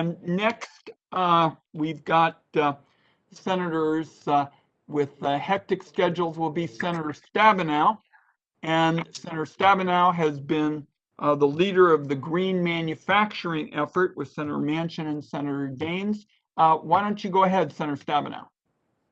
And next, we've got senators with hectic schedules will be Senator Stabenow. And Senator Stabenow has been the leader of the green manufacturing effort with Senator Manchin and Senator Daines. Why don't you go ahead, Senator Stabenow?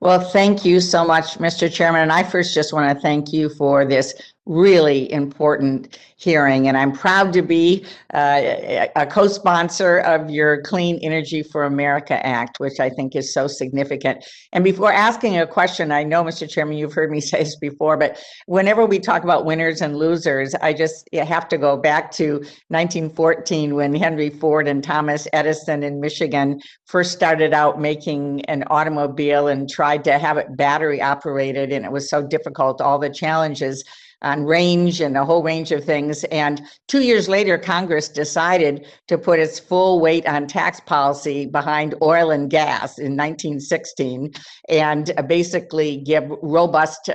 Well, thank you so much, Mr. Chairman. And I first just want to thank you for this really important hearing. And I'm proud to be a co-sponsor of your Clean Energy for America Act, which I think is so significant. And before asking a question, I know, Mr. Chairman, you've heard me say this before, but whenever we talk about winners and losers, I just have to go back to 1914 when Henry Ford and Thomas Edison in Michigan first started out making an automobile and tried to have it battery operated, and it was so difficult, all the challenges on range and a whole range of things. And 2 years later, Congress decided to put its full weight on tax policy behind oil and gas in 1916 and basically give robust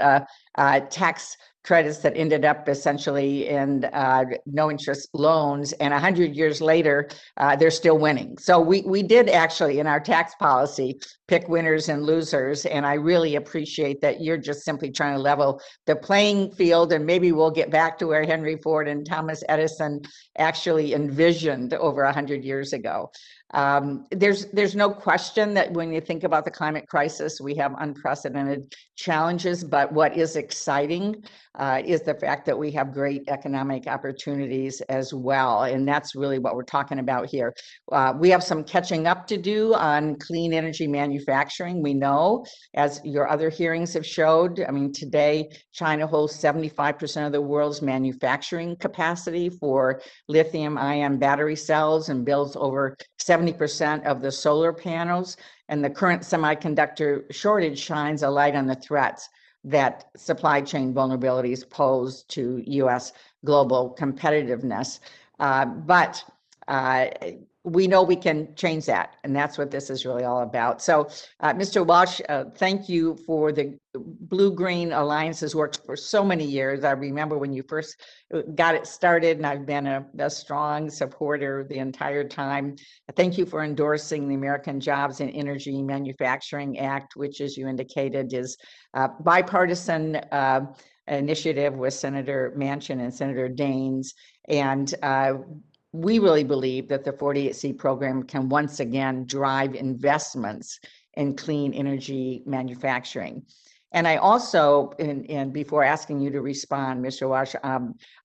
tax credits that ended up essentially in no interest loans. And 100 years later, they're still winning. So we did actually in our tax policy pick winners and losers. And I really appreciate that you're just simply trying to level the playing field. And maybe we'll get back to where Henry Ford and Thomas Edison actually envisioned over 100 years ago. There's no question that when you think about the climate crisis, we have unprecedented challenges, but what is exciting is the fact that we have great economic opportunities as well. And that's really what we're talking about here. We have some catching up to do on clean energy manufacturing. We know, as your other hearings have showed, I mean, today, China holds 75% of the world's manufacturing capacity for lithium-ion battery cells and builds over 70% of the solar panels. And the current semiconductor shortage shines a light on the threats that supply chain vulnerabilities pose to U.S. global competitiveness. But we know we can change that, and that's what this is really all about. So, Mr. Walsh, thank you for the Blue-Green Alliance has worked for so many years. I remember when you first got it started, and I've been a strong supporter the entire time. Thank you for endorsing the American Jobs and Energy Manufacturing Act, which, as you indicated, is a bipartisan initiative with Senator Manchin and Senator Daines. And we really believe that the 48C program can once again drive investments in clean energy manufacturing. And I also, and before asking you to respond, Mr. Walsh,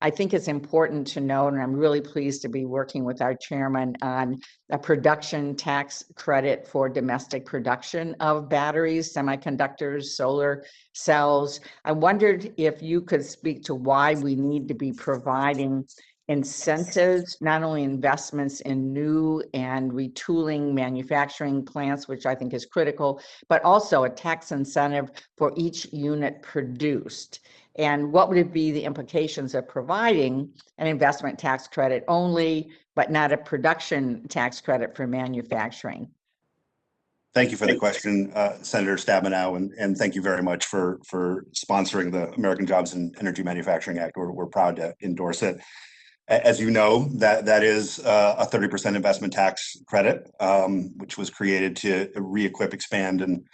I think it's important to know, and I'm really pleased to be working with our chairman on a production tax credit for domestic production of batteries, semiconductors, solar cells. I wondered if you could speak to why we need to be providing incentives, not only investments in new and retooling manufacturing plants, which I think is critical, but also a tax incentive for each unit produced. And what would be the implications of providing an investment tax credit only, but not a production tax credit for manufacturing? Thank you for the question, Senator Stabenow, and thank you very much for sponsoring the American Jobs and Energy Manufacturing Act. We're proud to endorse it. As you know, that is a 30% investment tax credit, which was created to re-equip, expand, and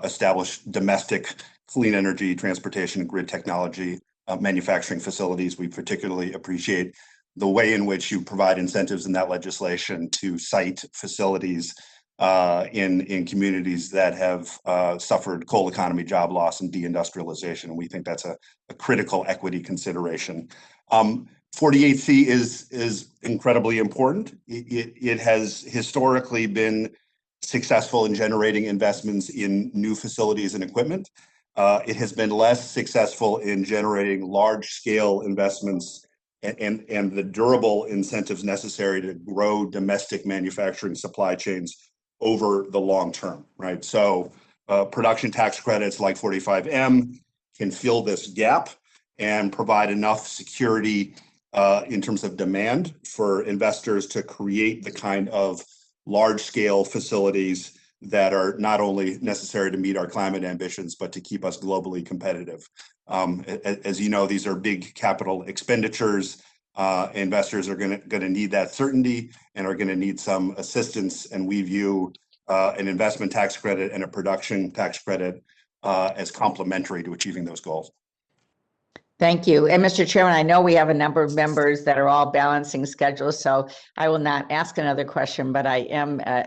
establish domestic clean energy, transportation, grid technology, manufacturing facilities. We particularly appreciate the way in which you provide incentives in that legislation to site facilities in communities that have suffered coal economy job loss and deindustrialization. And we think that's a critical equity consideration. 48C is incredibly important. It has historically been successful in generating investments in new facilities and equipment. It has been less successful in generating large-scale investments and the durable incentives necessary to grow domestic manufacturing supply chains over the long term, right? So production tax credits like 45M can fill this gap and provide enough security in terms of demand for investors to create the kind of large-scale facilities that are not only necessary to meet our climate ambitions, but to keep us globally competitive. As you know, these are big capital expenditures. Investors are going to need that certainty and are going to need some assistance. And we view an investment tax credit and a production tax credit as complementary to achieving those goals. Thank you. And Mr. Chairman, I know we have a number of members that are all balancing schedules, so I will not ask another question, but I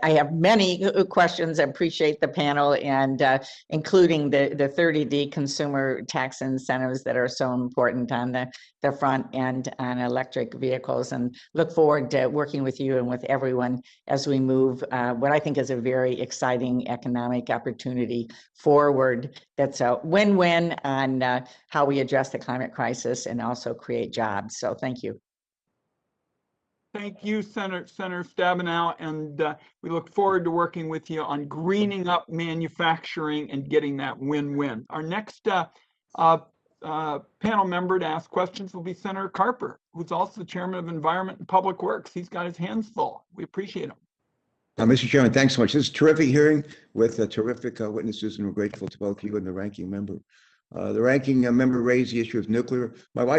have many questions. I appreciate the panel and including the 30D consumer tax incentives that are so important on the front end on electric vehicles, and look forward to working with you and with everyone as we move what I think is a very exciting economic opportunity forward. That's a win-win on how we address the climate crisis and also create jobs. So thank you. Thank you, Senator Stabenow, and we look forward to working with you on greening up manufacturing and getting that win-win. Our next panel member to ask questions will be Senator Carper, who's also the Chairman of Environment and Public Works. He's got his hands full. We appreciate him. Mr. Chairman, thanks so much. This is a terrific hearing with terrific witnesses, and we're grateful to both you and the ranking member. The ranking member raised the issue of nuclear. My wife